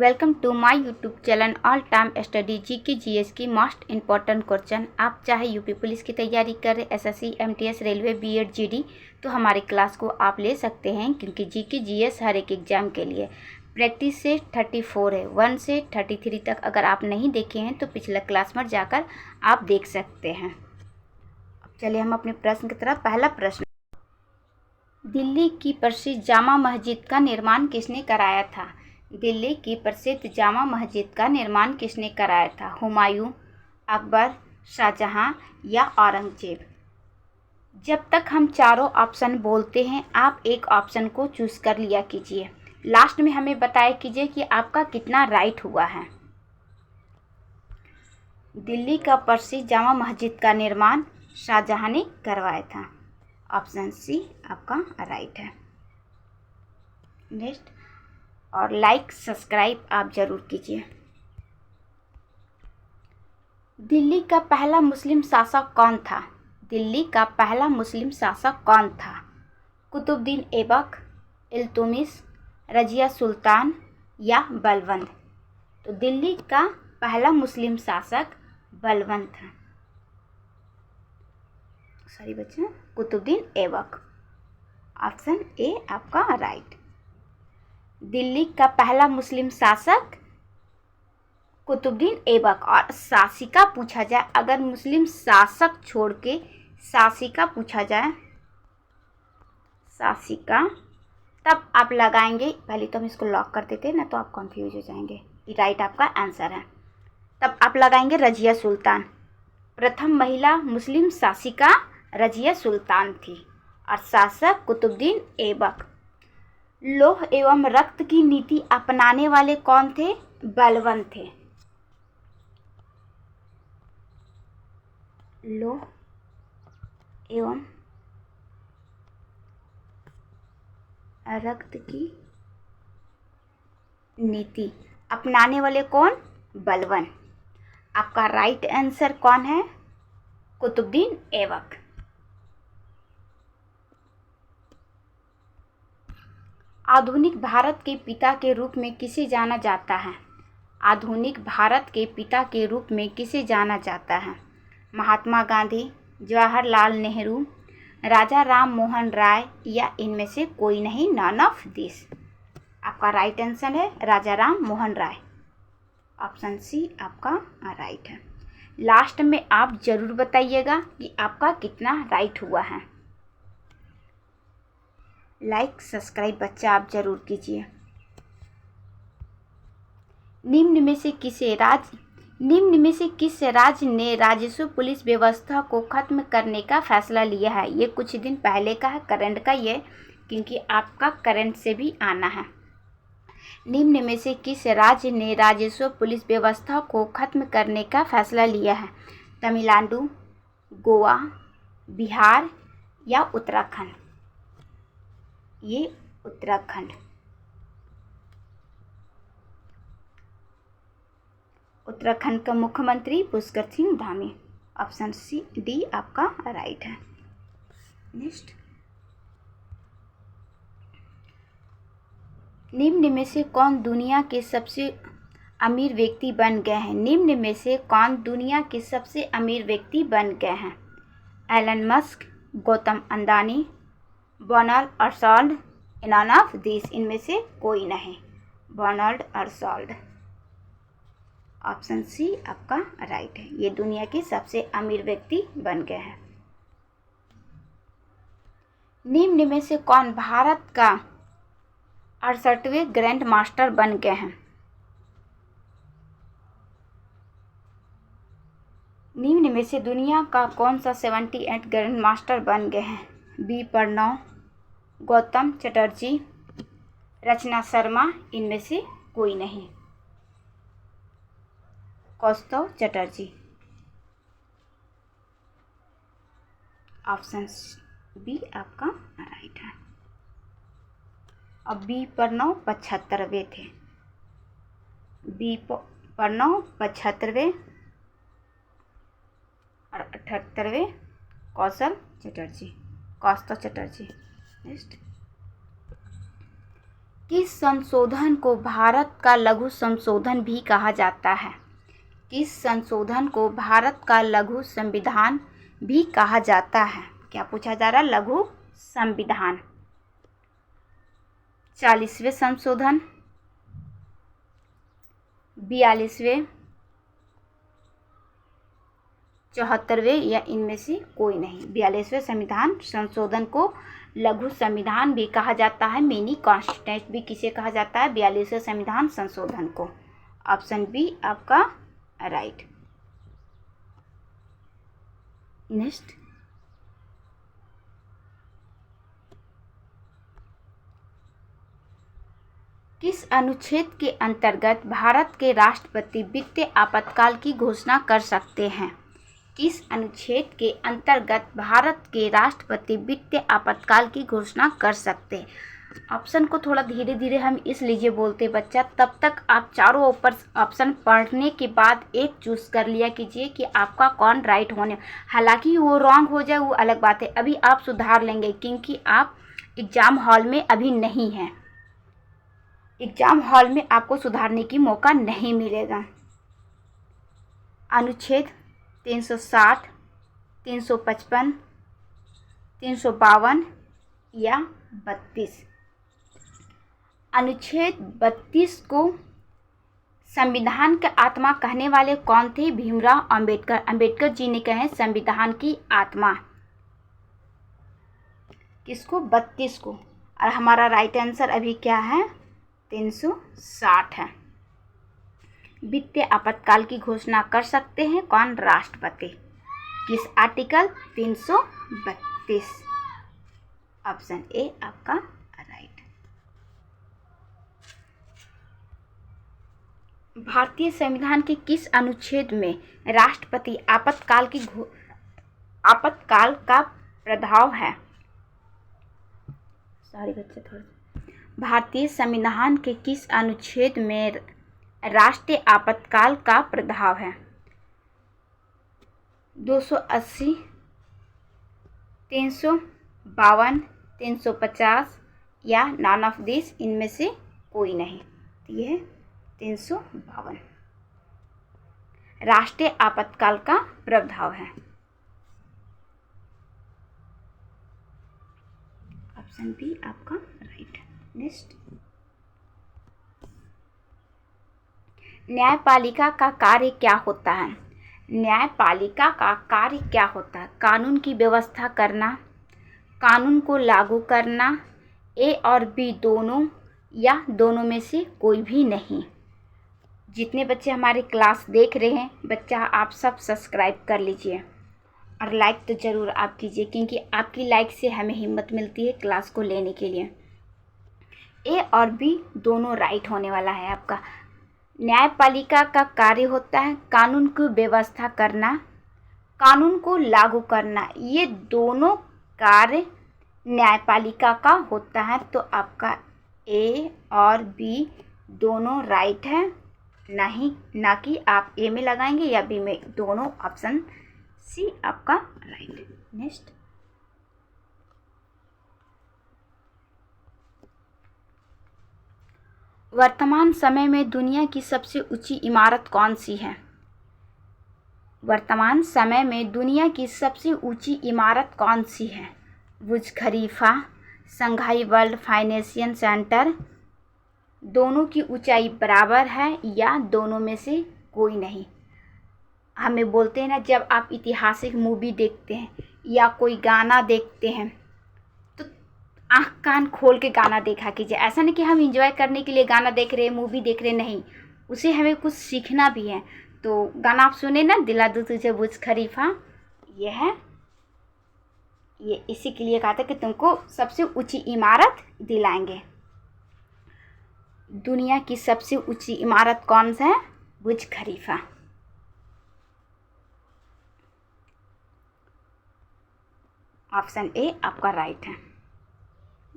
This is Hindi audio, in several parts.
Welcome to my YouTube channel all time study GK GS की मोस्ट इम्पॉर्टेंट क्वेश्चन। आप चाहे यूपी पुलिस की तैयारी करें, SSC, MTS, railway, BEd, GD, तो हमारी क्लास को आप ले सकते हैं, क्योंकि जीके जीएस हर एक एग्जाम के लिए प्रैक्टिस से 34 है, 1 से 33 तक। अगर आप नहीं देखे हैं तो पिछला क्लास में जाकर आप देख सकते हैं। अब चलिए हम अपने प्रश्न की तरफ। पहला प्रश्न, दिल्ली की प्रसिद्ध जामा मस्जिद का निर्माण किसने कराया था? दिल्ली की प्रसिद्ध जामा मस्जिद का निर्माण किसने कराया था? हुमायूं, अकबर, शाहजहां या औरंगजेब? जब तक हम चारों ऑप्शन बोलते हैं आप एक ऑप्शन को चूज कर लिया कीजिए। लास्ट में हमें बताया कीजिए कि आपका कितना राइट हुआ है। दिल्ली का प्रसिद्ध जामा मस्जिद का निर्माण शाहजहां ने करवाया था। ऑप्शन सी आपका राइट है। नेक्स्ट, और लाइक सब्सक्राइब आप ज़रूर कीजिए। दिल्ली का पहला मुस्लिम शासक कौन था? दिल्ली का पहला मुस्लिम शासक कौन था? कुतुबुद्दीन ऐबक, इल्तुतमिश, रजिया सुल्तान या बलबंद? तो दिल्ली का पहला मुस्लिम शासक बलबंद था। सॉरी बच्चे, कुतुबुद्दीन ऐबक। ऑप्शन ए आपका राइट। दिल्ली का पहला मुस्लिम शासक कुतुबुद्दीन ऐबक। और शासिका पूछा जाए, अगर मुस्लिम शासक छोड़ के शासिका पूछा जाए, शासिका, तब आप लगाएंगे। पहले तो हम इसको लॉक कर देते ना, तो आप कंफ्यूज हो जाएंगे। राइट आपका आंसर है। तब आप लगाएंगे रजिया सुल्तान। प्रथम महिला मुस्लिम शासिका रजिया सुल्तान थी और शासक कुतुबुद्दीन ऐबक। लौह एवं रक्त की नीति अपनाने वाले कौन थे? बलबंद थे। लौह एवं रक्त की नीति अपनाने वाले कौन? बलबन। आपका राइट आंसर कौन है? कुतुबुद्दीन ऐबक। आधुनिक भारत के पिता के रूप में किसे जाना जाता है? आधुनिक भारत के पिता के रूप में किसे जाना जाता है? महात्मा गांधी, जवाहरलाल नेहरू, राजा राम मोहन राय या इनमें से कोई नहीं, नॉन ऑफ दिस? आपका राइट आंसर है राजा राम मोहन राय। ऑप्शन सी आपका राइट है। लास्ट में आप जरूर बताइएगा कि आपका कितना राइट हुआ है। लाइक सब्सक्राइब बच्चा आप जरूर कीजिए। निम्न में से किस राज्य ने राजस्व पुलिस व्यवस्था को खत्म करने का फैसला लिया है? ये कुछ दिन पहले का है, करंट का ये, क्योंकि आपका करंट से भी आना है। निम्न में से किस राज्य ने राजस्व पुलिस व्यवस्था को खत्म करने का फैसला लिया है? तमिलनाडु, गोवा, बिहार या उत्तराखंड? ये उत्तराखंड। उत्तराखंड का मुख्यमंत्री Pushkar Singh Dhami. Option C D आपका राइट है। नेक्स्ट, निम्न में से कौन दुनिया के सबसे अमीर व्यक्ति बन गए हैं? निम्न में से कौन दुनिया के सबसे अमीर व्यक्ति बन गए हैं? Elon Musk, Gautam Adani, Bernard Arnault, none of this? इनमें से कोई नहीं, बर्नार्ड अर्नोल्ड। ऑप्शन सी आपका राइट है। ये दुनिया के सबसे अमीर व्यक्ति बन गए हैं। निम्न में से कौन भारत का 68वें ग्रैंड मास्टर बन गए हैं? निम्न में से दुनिया का कौन सा 78 ग्रैंड मास्टर बन गए हैं? बी प्रणव, गौतम चटर्जी, रचना शर्मा, इनमें से कोई नहीं, कौस्तव चटर्जी। ऑप्शन बी आपका राइट है। अब बी प्रणव 75वें थे। बी प्रणव 75वें और 78वें कौस्तव चटर्जी। नेक्स्ट, किस संशोधन को भारत का लघु संशोधन भी कहा जाता है? किस संशोधन को भारत का लघु संविधान भी कहा जाता है? क्या पूछा जा रहा है? लघु संविधान। 40वें संशोधन, 42वें, 74वें या इनमें से कोई नहीं। 42वें संविधान संशोधन को लघु संविधान भी कहा जाता है, मिनी कॉन्स्टिट्यूशन भी किसे कहा जाता है? 42वें संविधान संशोधन को। ऑप्शन बी आपका राइट। नेक्स्ट, किस अनुच्छेद के अंतर्गत भारत के राष्ट्रपति वित्तीय आपातकाल की घोषणा कर सकते हैं? किस अनुच्छेद के अंतर्गत भारत के राष्ट्रपति वित्तीय आपातकाल की घोषणा कर सकते हैं? ऑप्शन को थोड़ा धीरे धीरे हम इसलिए बोलते बच्चा, तब तक आप चारों ऊपर ऑप्शन पढ़ने के बाद एक चूज कर लिया कीजिए कि आपका कौन राइट होने। हालांकि वो रॉन्ग हो जाए वो अलग बात है, अभी आप सुधार लेंगे क्योंकि आप एग्ज़ाम हॉल में अभी नहीं हैं। एग्ज़ाम हॉल में आपको सुधारने की मौका नहीं मिलेगा। अनुच्छेद 360, 355, 352 या 32। अनुच्छेद 32 को संविधान के आत्मा कहने वाले कौन थे? भीमराव अंबेडकर। अंबेडकर जी ने कहे संविधान की आत्मा। किसको? 32 को। और हमारा राइट आंसर अभी क्या है? 360 है। वित्तीय आपातकाल की घोषणा कर सकते हैं कौन? राष्ट्रपति। किस आर्टिकल? 332। ऑप्शन ए आपका राइट। भारतीय संविधान के किस अनुच्छेद में राष्ट्रपति आपातकाल का प्रभाव है? सॉरी बच्चे, थोड़ा। भारतीय संविधान के किस अनुच्छेद में राष्ट्रीय आपातकाल का प्रभाव है? 280, 352, 350 या नॉन ऑफ दिस, इनमें से कोई नहीं। ये है 352 राष्ट्रीय आपातकाल का प्रभाव है। ऑप्शन बी आपका राइट। नेक्स्ट, न्यायपालिका का कार्य क्या होता है? न्यायपालिका का कार्य क्या होता है? कानून की व्यवस्था करना, कानून को लागू करना, ए और बी दोनों या दोनों में से कोई भी नहीं। जितने बच्चे हमारे क्लास देख रहे हैं बच्चा, आप सब सब्सक्राइब कर लीजिए और लाइक तो ज़रूर आप कीजिए क्योंकि आपकी लाइक से हमें हिम्मत मिलती है क्लास को लेने के लिए। ए और बी दोनों राइट होने वाला है आपका। न्यायपालिका का कार्य होता है कानून की व्यवस्था करना, कानून को लागू करना, ये दोनों कार्य न्यायपालिका का होता है। तो आपका ए और बी दोनों राइट है, नहीं ना कि आप ए में लगाएंगे या बी में, दोनों। ऑप्शन सी आपका राइट। नेक्स्ट, वर्तमान समय में दुनिया की सबसे ऊंची इमारत कौन सी है? वर्तमान समय में दुनिया की सबसे ऊंची इमारत कौन सी है? बुर्ज खलीफा, शंघाई वर्ल्ड फाइनेंशियल सेंटर, दोनों की ऊंचाई बराबर है या दोनों में से कोई नहीं। हमें बोलते हैं ना, जब आप ऐतिहासिक मूवी देखते हैं या कोई गाना देखते हैं तो आँख कान खोल के गाना देखा कीजिए। ऐसा नहीं कि हम एंजॉय करने के लिए गाना देख रहे हैं, मूवी देख रहे, नहीं, उसे हमें कुछ सीखना भी है। तो गाना आप सुने ना, दिला दूँ तुझे बुर्ज खलीफा, ये है, ये इसी के लिए कहा था कि तुमको सबसे ऊंची इमारत दिलाएंगे। दुनिया की सबसे ऊंची इमारत कौन सा है? बुर्ज खलीफा। ऑप्शन ए आपका राइट है।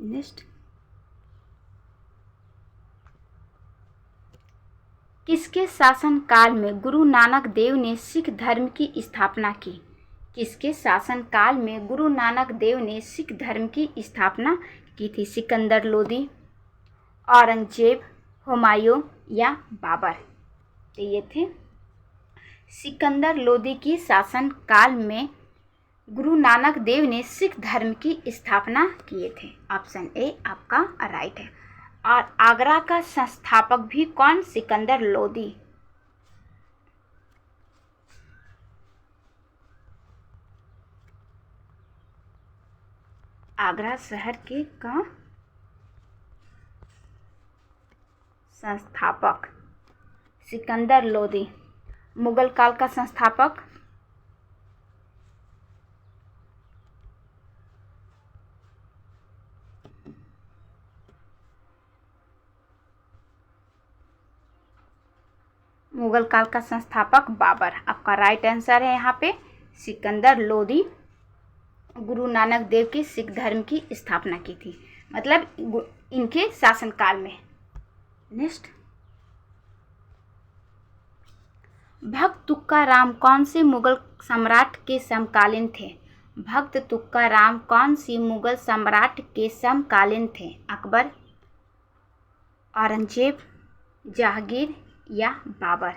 नेक्स्ट, किसके शासन काल में गुरु नानक देव ने सिख धर्म की स्थापना की? किसके शासन काल में गुरु नानक देव ने सिख धर्म की स्थापना की थी? सिकंदर लोदी, औरंगजेब, हुमायूं या बाबर। तो ये थे। सिकंदर लोदी की शासन काल में गुरु नानक देव ने सिख धर्म की स्थापना किए थे। ऑप्शन ए आपका राइट है। और आगरा का संस्थापक भी कौन? सिकंदर लोदी। आगरा शहर के का संस्थापक सिकंदर लोदी। मुगल काल का संस्थापक मुगल काल का संस्थापक बाबर। आपका राइट आंसर है यहाँ पे सिकंदर लोदी। गुरु नानक देव की सिख धर्म की स्थापना की थी, मतलब इनके शासनकाल में। नेक्स्ट, भक्त तुक्काराम कौन से मुगल सम्राट के समकालीन थे? भक्त तुक्काराम कौन सी मुगल सम्राट के समकालीन थे? अकबर, औरंगजेब, जहांगीर या बाबर।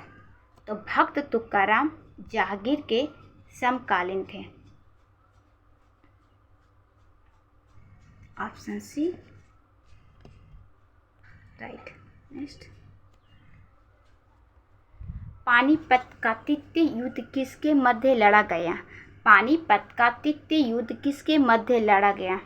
तो भक्त तुक्काराम जहांगीर के समकालीन थे। Option C right. Next, Panipat का तृतीय युद्ध किसके मध्य लड़ा गया? पानीपत का तृतीय युद्ध किसके मध्य लड़ा गया?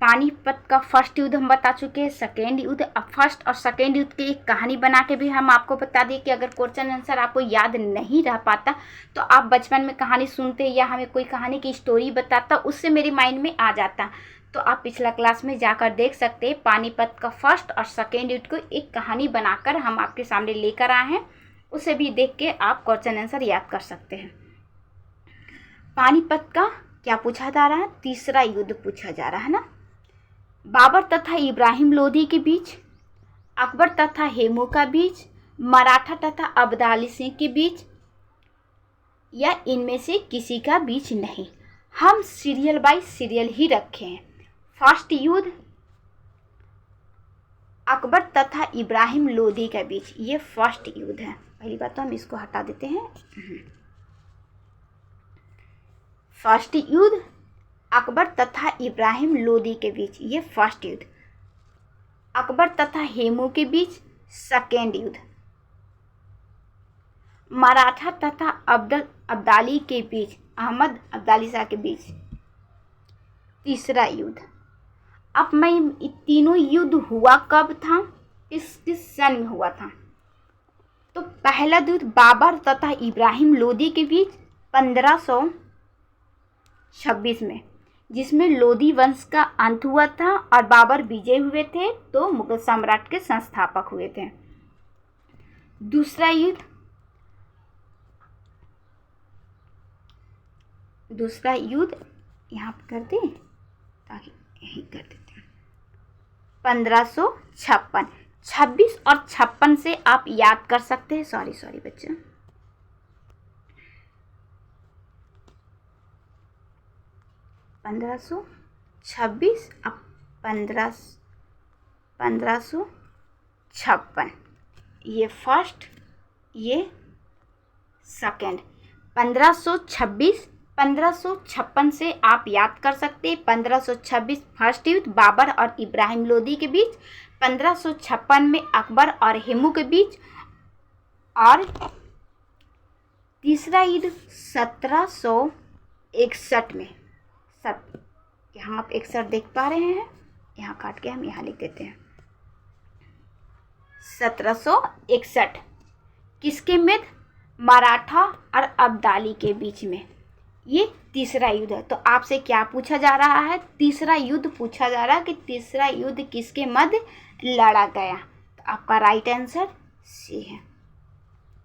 पानीपत का फर्स्ट युद्ध हम बता चुके हैं। सेकेंड युद्ध, अब फर्स्ट और सेकेंड युद्ध की एक कहानी बना के भी हम आपको बता दिए कि अगर क्वेश्चन आंसर आपको याद नहीं रह पाता तो आप बचपन में कहानी सुनते या हमें कोई कहानी की स्टोरी बताता, उससे मेरे माइंड में आ जाता। तो आप पिछला क्लास में जाकर देख सकते हैं। पानीपत का फर्स्ट और सेकेंड युद्ध को एक कहानी बनाकर हम आपके सामने लेकर आए हैं, उसे भी देख के आप क्वेश्चन आंसर याद कर सकते हैं। पानीपत का क्या पूछा जा रहा है? तीसरा युद्ध पूछा जा रहा है ना। बाबर तथा इब्राहिम लोदी के बीच, अकबर तथा हेमू का बीच, मराठा तथा अब्दाली सिंह के बीच, या इनमें से किसी का बीच नहीं। हम सीरियल बाय सीरियल ही रखे हैं। फर्स्ट युद्ध अकबर तथा इब्राहिम लोदी के बीच, ये फर्स्ट युद्ध है। पहली बात तो हम इसको हटा देते हैं। फर्स्ट युद्ध अकबर तथा इब्राहिम लोदी के बीच, ये फर्स्ट युद्ध। अकबर तथा हेमू के बीच, सेकेंड युद्ध। मराठा तथा अब्दाली के बीच, अहमद अब्दाली शाह के बीच, तीसरा युद्ध। अब मैं तीनों युद्ध हुआ कब था, किस सन में हुआ था? तो पहला युद्ध बाबर तथा इब्राहिम लोदी के बीच 1526 में, जिसमें लोदी वंश का अंत हुआ था और बाबर विजय हुए थे, तो मुगल सम्राट के संस्थापक हुए थे। दूसरा युद्ध यहाँ पर कर दें ताकि यही कर देते हैं। 1556, 26 और 56 से आप याद कर सकते हैं। सॉरी बच्चे, $1526 अब 1556, ये फर्स्ट, ये सेकेंड। 1556 से आप याद कर सकते हैं। 1526 फर्स्ट युद्ध बाबर और इब्राहिम लोदी के बीच, 1556 में अकबर और हेमू के बीच, और तीसरा युद्ध 1761 में। यहाँ आप 61 देख पा रहे हैं, यहाँ काट के हम यहाँ लिख देते हैं 1761। किसके में? मराठा और अब्दाली के बीच में, ये तीसरा युद्ध है। तो आपसे क्या पूछा जा रहा है? तीसरा युद्ध पूछा जा रहा है कि तीसरा युद्ध किसके मध्य लड़ा गया। तो आपका राइट आंसर सी है।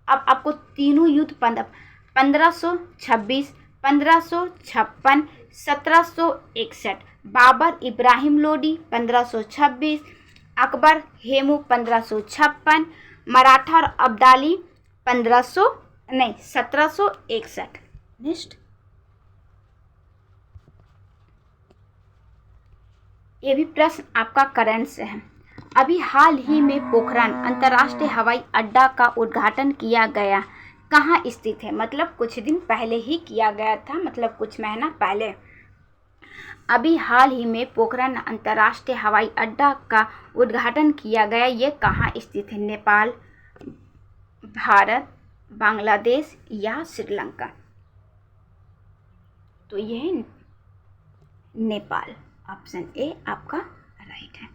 अब आपको तीनों युद्ध 1526, 1556, 1761, बाबर इब्राहिम लोदी 1526, अकबर हेमू 1556, मराठा और अब्दाली 1761। नेक्स्ट, ये भी प्रश्न आपका करंट से है। अभी हाल ही में पोखरण अंतर्राष्ट्रीय हवाई अड्डा का उद्घाटन किया गया, कहाँ स्थित है? मतलब कुछ दिन पहले ही किया गया था, मतलब कुछ महीना पहले। अभी हाल ही में पोखरण अंतर्राष्ट्रीय हवाई अड्डा का उद्घाटन किया गया, ये कहाँ स्थित है? नेपाल, भारत, बांग्लादेश या श्रीलंका? तो ये है नेपाल। ऑप्शन ए आपका राइट है।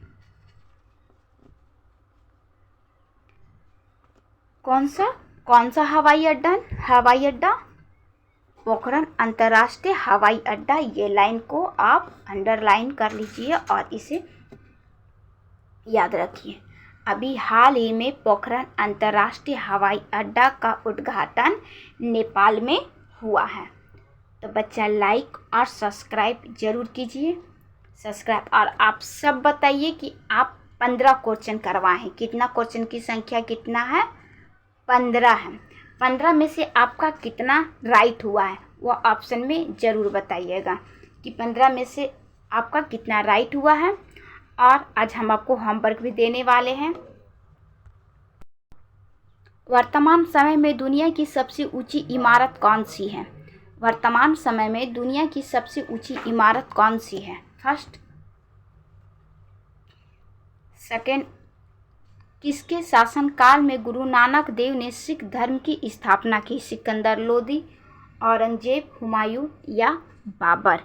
कौन सा हवाई अड्डा? पोखरण अंतर्राष्ट्रीय हवाई अड्डा। ये लाइन को आप अंडरलाइन कर लीजिए और इसे याद रखिए। अभी हाल ही में पोखरण अंतर्राष्ट्रीय हवाई अड्डा का उद्घाटन नेपाल में हुआ है। तो बच्चा लाइक और सब्सक्राइब जरूर कीजिए। और आप सब बताइए कि आप 15 क्वेश्चन करवाए हैं। कितना क्वेश्चन की संख्या कितना है? 15 है। 15 में से आपका कितना राइट हुआ है वो ऑप्शन में ज़रूर बताइएगा कि 15 में से आपका कितना राइट हुआ है। और आज हम आपको होमवर्क भी देने वाले हैं। वर्तमान समय में दुनिया की सबसे ऊंची इमारत कौन सी है? वर्तमान समय में दुनिया की सबसे ऊंची इमारत कौन सी है? फर्स्ट, सेकंड, किसके शासनकाल में गुरु नानक देव ने सिख धर्म की स्थापना की? सिकंदर लोदी, औरंगजेब, हुमायूं या बाबर?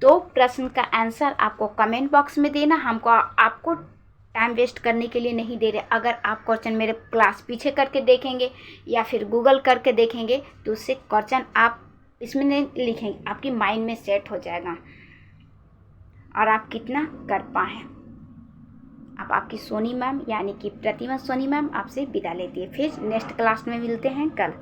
2 प्रश्न का आंसर आपको कमेंट बॉक्स में देना। हमको आपको टाइम वेस्ट करने के लिए नहीं दे रहे। अगर आप क्वेश्चन मेरे क्लास पीछे करके देखेंगे या फिर गूगल करके देखेंगे तो उससे क्वेश्चन आप इसमें नहीं लिखेंगे, आपकी माइंड में सेट हो जाएगा और आप कितना कर पाए। अब आपकी सोनी मैम यानी कि प्रतिमा सोनी मैम आपसे विदा लेती है। फिर नेक्स्ट क्लास में मिलते हैं कल।